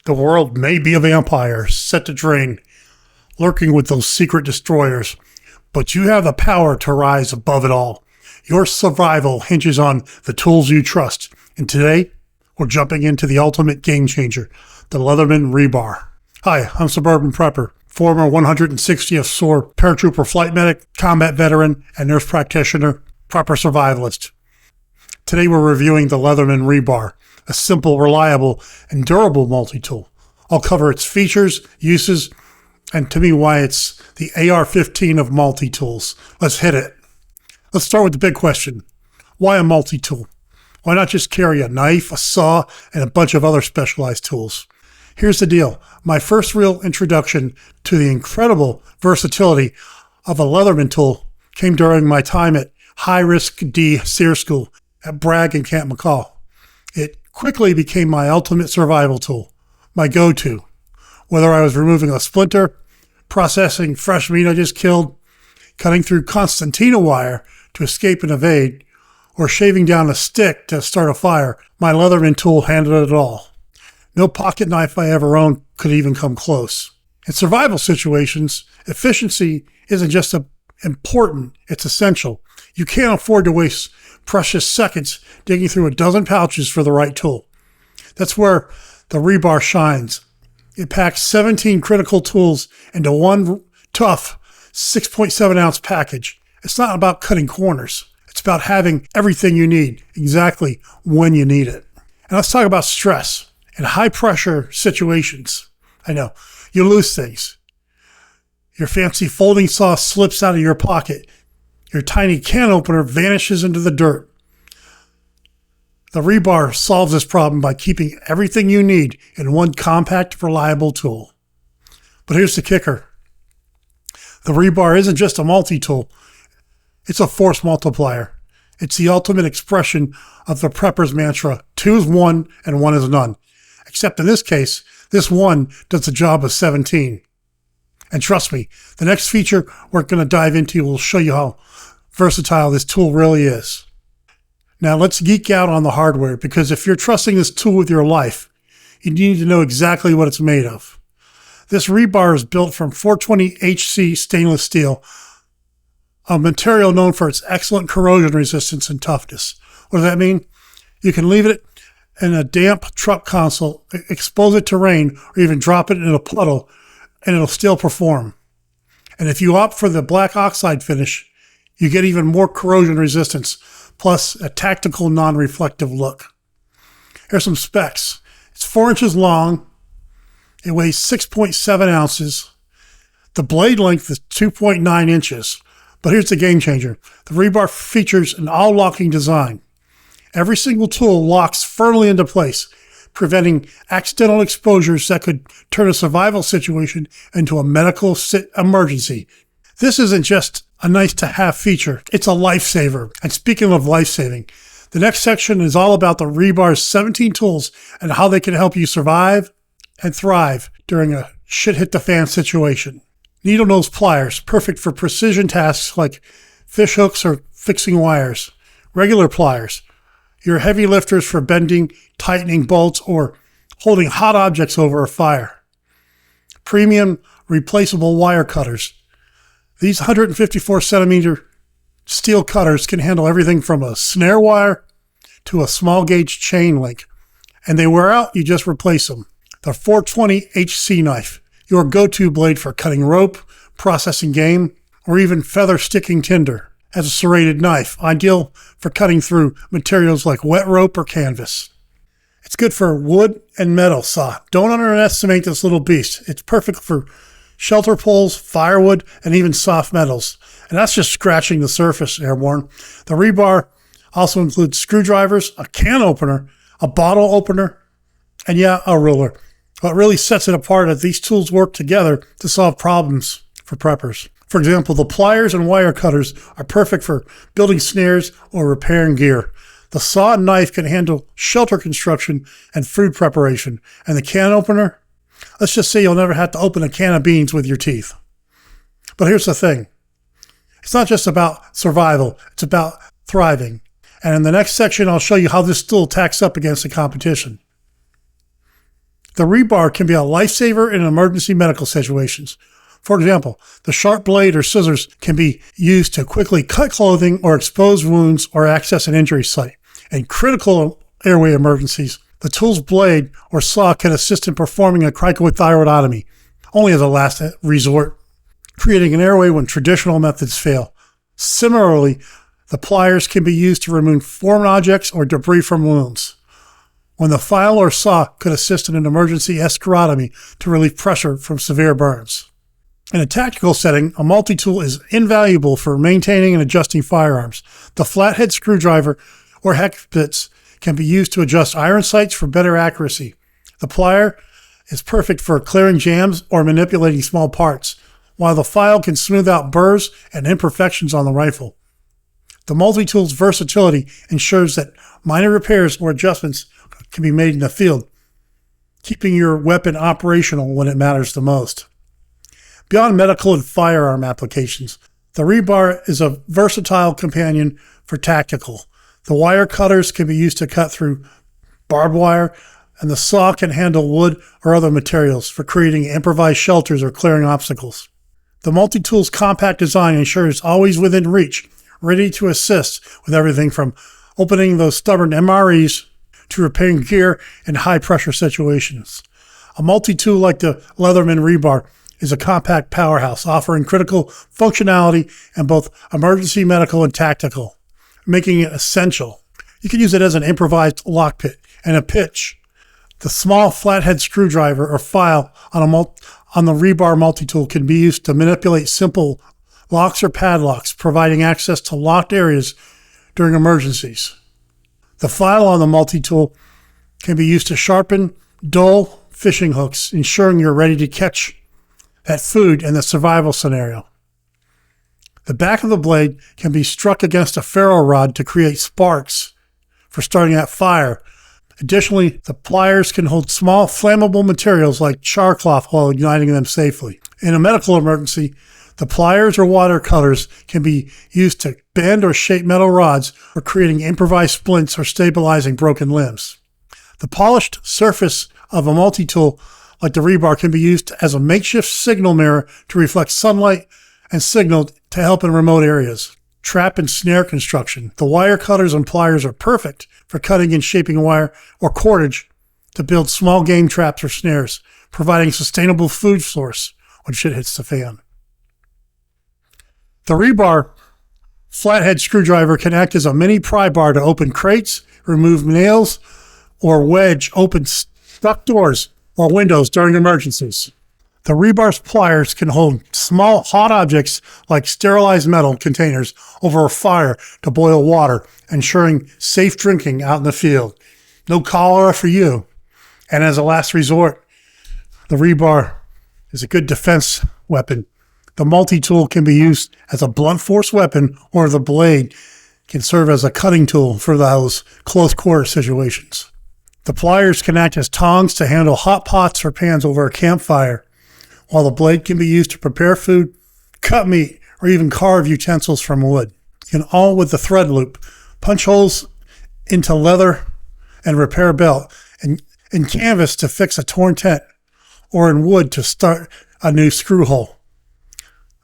The world may be a vampire set to drain, lurking with those secret destroyers, but you have the power to rise above it all. Your survival hinges on the tools you trust. And today, we're jumping into the ultimate game changer, the Leatherman Rebar. Hi, I'm Suburban Prepper, former 160th SOAR paratrooper flight medic, combat veteran, and nurse practitioner, prepper survivalist. Today we're reviewing the Leatherman Rebar, a simple, reliable, and durable multi-tool. I'll cover its features, uses, and to me why it's the AR-15 of multi-tools. Let's hit it. Let's start with the big question. Why a multi-tool? Why not just carry a knife, a saw, and a bunch of other specialized tools? Here's the deal. My first real introduction to the incredible versatility of a Leatherman tool came during my time at High Risk D SEER School at Bragg and Camp McCall. It quickly became my ultimate survival tool, my go-to. Whether I was removing a splinter, processing fresh meat I just killed, cutting through concertina wire to escape and evade, or shaving down a stick to start a fire, my Leatherman tool handled it all. No pocket knife I ever owned could even come close. In survival situations, efficiency isn't just important, it's essential. You can't afford to waste precious seconds digging through a dozen pouches for the right tool. That's where the Rebar shines. It packs 17 critical tools into one tough 6.7 ounce package. It's not about cutting corners. It's about having everything you need exactly when you need it. And let's talk about stress. In high pressure situations, I know, you lose things. Your fancy folding saw slips out of your pocket. Your tiny can opener vanishes into the dirt. The Rebar solves this problem by keeping everything you need in one compact, reliable tool. But here's the kicker. The Rebar isn't just a multi-tool. It's a force multiplier. It's the ultimate expression of the prepper's mantra, 2 is 1 and 1 is none. Except in this case, this 1 does the job of 17. And trust me, the next feature we're going to dive into will show you how versatile this tool really is. Now let's geek out on the hardware, because if you're trusting this tool with your life, you need to know exactly what it's made of. This Rebar is built from 420HC stainless steel, a material known for its excellent corrosion resistance and toughness. What does that mean? You can leave it in a damp truck console, expose it to rain, or even drop it in a puddle, and it'll still perform. And if you opt for the black oxide finish, you get even more corrosion resistance, plus a tactical non-reflective look. Here's some specs. It's 4 inches long. It weighs 6.7 ounces. The blade length is 2.9 inches. But here's the game changer. The Rebar features an all-locking design. Every single tool locks firmly into place, preventing accidental exposures that could turn a survival situation into a medical emergency. This isn't just a nice-to-have feature. It's a lifesaver. And speaking of life-saving, the next section is all about the Rebar's 17 tools and how they can help you survive and thrive during a shit-hit-the-fan situation. Needle nose pliers, perfect for precision tasks like fish hooks or fixing wires. Regular pliers, your heavy lifters for bending, tightening bolts, or holding hot objects over a fire. Premium replaceable wire cutters. These 154 centimeter steel cutters can handle everything from a snare wire to a small gauge chain link. And they wear out, you just replace them. The 420HC knife, your go-to blade for cutting rope, processing game, or even feather sticking tinder. As a serrated knife, ideal for cutting through materials like wet rope or canvas. It's good for wood and metal saw. Don't underestimate this little beast. It's perfect for shelter poles, firewood, and even soft metals. And that's just scratching the surface, airborne. The Rebar also includes screwdrivers, a can opener, a bottle opener, and yeah, a ruler. What really sets it apart is these tools work together to solve problems for preppers. For example, the pliers and wire cutters are perfect for building snares or repairing gear. The saw and knife can handle shelter construction and food preparation. And the can opener? Let's just say you'll never have to open a can of beans with your teeth. But here's the thing. It's not just about survival. It's about thriving. And in the next section, I'll show you how this tool tacks up against the competition. The rebar can be a lifesaver in emergency medical situations. For example, the sharp blade or scissors can be used to quickly cut clothing or expose wounds or access an injury site. In critical airway emergencies, the tool's blade or saw can assist in performing a cricothyroidotomy, only as a last resort, creating an airway when traditional methods fail. Similarly, the pliers can be used to remove foreign objects or debris from wounds, when the file or saw could assist in an emergency escharotomy to relieve pressure from severe burns. In a tactical setting, a multi-tool is invaluable for maintaining and adjusting firearms. The flathead screwdriver or hex bits can be used to adjust iron sights for better accuracy. The plier is perfect for clearing jams or manipulating small parts, while the file can smooth out burrs and imperfections on the rifle. The multi-tool's versatility ensures that minor repairs or adjustments can be made in the field, keeping your weapon operational when it matters the most. Beyond medical and firearm applications, the rebar is a versatile companion for tactical. The wire cutters can be used to cut through barbed wire, and the saw can handle wood or other materials for creating improvised shelters or clearing obstacles. The multi-tool's compact design ensures it's always within reach, ready to assist with everything from opening those stubborn MREs to repairing gear in high-pressure situations. A multi-tool like the Leatherman Rebar is a compact powerhouse, offering critical functionality in both emergency medical and tactical, making it essential. You can use it as an improvised lock pit and a pitch. The small flathead screwdriver or file on the rebar multi-tool can be used to manipulate simple locks or padlocks, providing access to locked areas during emergencies. The file on the multi-tool can be used to sharpen dull fishing hooks, ensuring you're ready to catch that food in the survival scenario. The back of the blade can be struck against a ferro rod to create sparks for starting that fire. Additionally, the pliers can hold small flammable materials like char cloth while igniting them safely. In a medical emergency, the pliers or water cutters can be used to bend or shape metal rods for creating improvised splints or stabilizing broken limbs. The polished surface of a multi-tool like the rebar can be used as a makeshift signal mirror to reflect sunlight and signal to help in remote areas. Trap and snare construction. The wire cutters and pliers are perfect for cutting and shaping wire or cordage to build small game traps or snares, providing sustainable food source when shit hits the fan. The rebar flathead screwdriver can act as a mini pry bar to open crates, remove nails, or wedge open stuck doors or windows during emergencies. The rebar's pliers can hold small hot objects like sterilized metal containers over a fire to boil water, ensuring safe drinking out in the field. No cholera for you. And as a last resort, the rebar is a good defense weapon. The multi-tool can be used as a blunt force weapon, or the blade can serve as a cutting tool for those close quarter situations. The pliers can act as tongs to handle hot pots or pans over a campfire, while the blade can be used to prepare food, cut meat, or even carve utensils from wood. And all with the thread loop, punch holes into leather and repair belt, and in canvas to fix a torn tent, or in wood to start a new screw hole.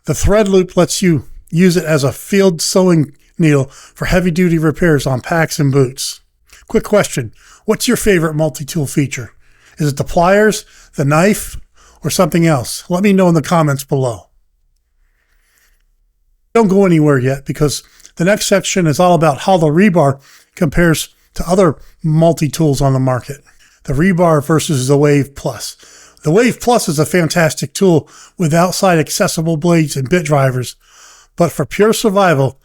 The thread loop lets you use it as a field sewing needle for heavy-duty repairs on packs and boots. Quick question. What's your favorite multi-tool feature? Is it the pliers, the knife, or something else? Let me know in the comments below. Don't go anywhere yet, because the next section is all about how the rebar compares to other multi-tools on the market. The rebar versus the Wave Plus. The Wave Plus is a fantastic tool with outside accessible blades and bit drivers, but for pure survival,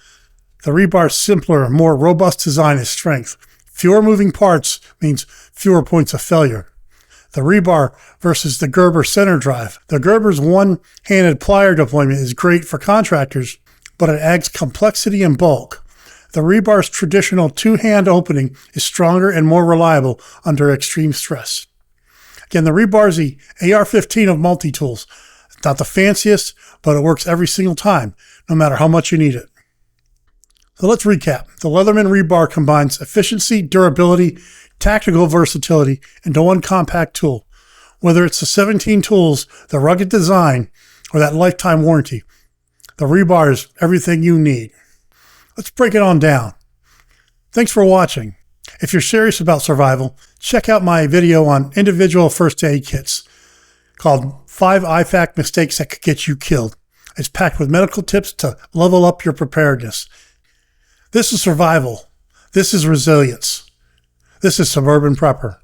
the rebar's simpler, more robust design is strength. Fewer moving parts means fewer points of failure. The rebar versus the Gerber center drive. The Gerber's one-handed plier deployment is great for contractors, but it adds complexity and bulk. The rebar's traditional two-hand opening is stronger and more reliable under extreme stress. Again, the rebar is the AR-15 of multi-tools. It's not the fanciest, but it works every single time, no matter how much you need it. So let's recap. The Leatherman Rebar combines efficiency, durability, tactical versatility into one compact tool. Whether it's the 17 tools, the rugged design, or that lifetime warranty, the rebar is everything you need. Let's break it on down. Thanks for watching. If you're serious about survival, check out my video on individual first aid kits called 5 IFAK Mistakes That Could Get You Killed. It's packed with medical tips to level up your preparedness. This is survival. This is resilience. This is Suburban Prepper.